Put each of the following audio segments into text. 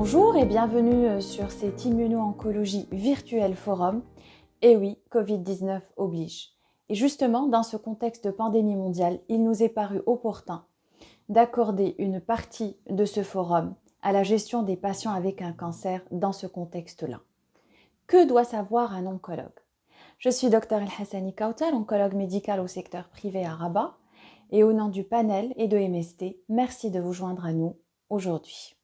Bonjour et bienvenue sur cet Immuno-Oncologie Virtuel Forum. Et oui, Covid-19 oblige. Et justement, dans ce contexte de pandémie mondiale, il nous est paru opportun d'accorder une partie de ce forum à la gestion des patients avec un cancer dans ce contexte-là. Que doit savoir un oncologue? Je suis Dr El Hassani Kautal, oncologue médical au secteur privé à Rabat, et au nom du panel et de MST, merci de vous joindre à nous aujourd'hui.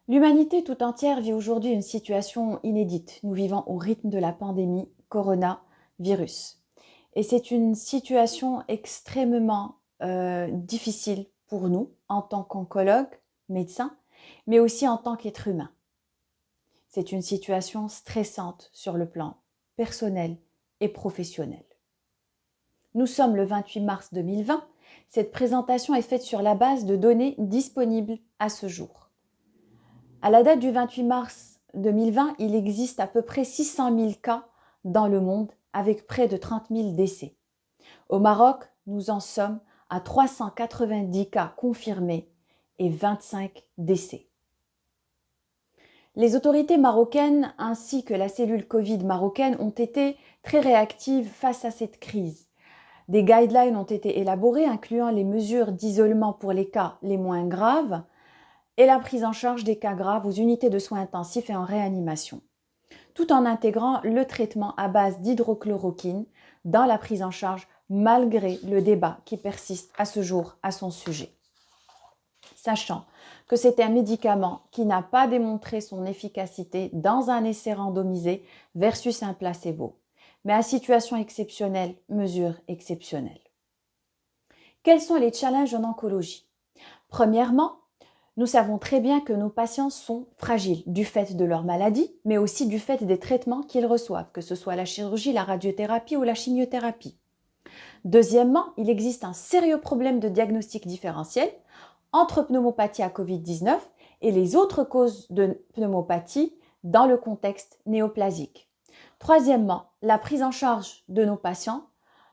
L'humanité tout entière vit aujourd'hui une situation inédite. Nous vivons au rythme de la pandémie coronavirus. Et c'est une situation extrêmement difficile pour nous en tant qu'oncologues, médecins, mais aussi en tant qu'êtres humains. C'est une situation stressante sur le plan personnel et professionnel. Nous sommes le 28 mars 2020. Cette présentation est faite sur la base de données disponibles à ce jour. À la date du 28 mars 2020, il existe à peu près 600 000 cas dans le monde avec près de 30 000 décès. Au Maroc, nous en sommes à 390 cas confirmés et 25 décès. Les autorités marocaines ainsi que la cellule Covid marocaine ont été très réactives face à cette crise. Des guidelines ont été élaborées incluant les mesures d'isolement pour les cas les moins graves et la prise en charge des cas graves aux unités de soins intensifs et en réanimation, tout en intégrant le traitement à base d'hydrochloroquine dans la prise en charge malgré le débat qui persiste à ce jour à son sujet. Sachant que c'est un médicament qui n'a pas démontré son efficacité dans un essai randomisé versus un placebo, mais à situation exceptionnelle, mesure exceptionnelle. Quels sont les challenges en oncologie? Premièrement, nous savons très bien que nos patients sont fragiles du fait de leur maladie, mais aussi du fait des traitements qu'ils reçoivent, que ce soit la chirurgie, la radiothérapie ou la chimiothérapie. Deuxièmement, il existe un sérieux problème de diagnostic différentiel entre pneumopathie à Covid-19 et les autres causes de pneumopathie dans le contexte néoplasique. Troisièmement, la prise en charge de nos patients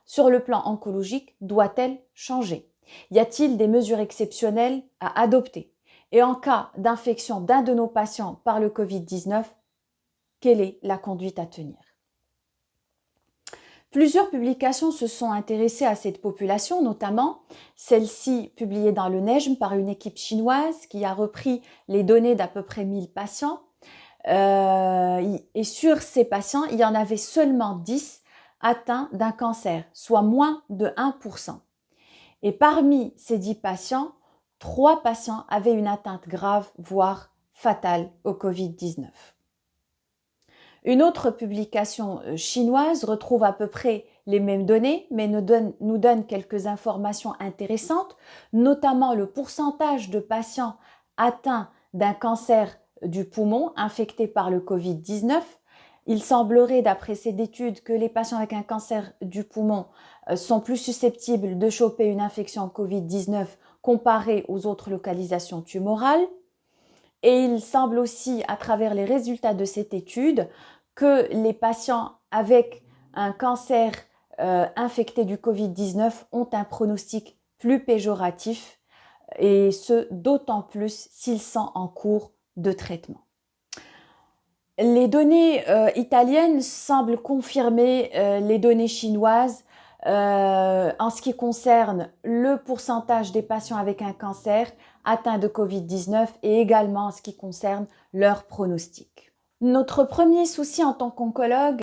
sur le plan oncologique doit-elle changer? Y a-t-il des mesures exceptionnelles à adopter? Et en cas d'infection d'un de nos patients par le Covid-19, quelle est la conduite à tenir? Plusieurs publications se sont intéressées à cette population, notamment celle-ci publiée dans le NEJM par une équipe chinoise qui a repris les données d'à peu près 1000 patients. Et sur ces patients, il y en avait seulement 10 atteints d'un cancer, soit moins de 1%. Et parmi ces 10 patients, 3 patients avaient une atteinte grave, voire fatale au Covid-19. Une autre publication chinoise retrouve à peu près les mêmes données, mais nous donne quelques informations intéressantes, notamment le pourcentage de patients atteints d'un cancer du poumon infectés par le Covid-19. Il semblerait, d'après cette étude, que les patients avec un cancer du poumon sont plus susceptibles de choper une infection Covid-19 comparée aux autres localisations tumorales. Et il semble aussi, à travers les résultats de cette étude, que les patients avec un cancer infecté du Covid-19 ont un pronostic plus péjoratif, et ce d'autant plus s'ils sont en cours de traitement. Les données italiennes semblent confirmer les données chinoises en ce qui concerne le pourcentage des patients avec un cancer atteints de Covid-19 et également en ce qui concerne leur pronostic. Notre premier souci en tant qu'oncologue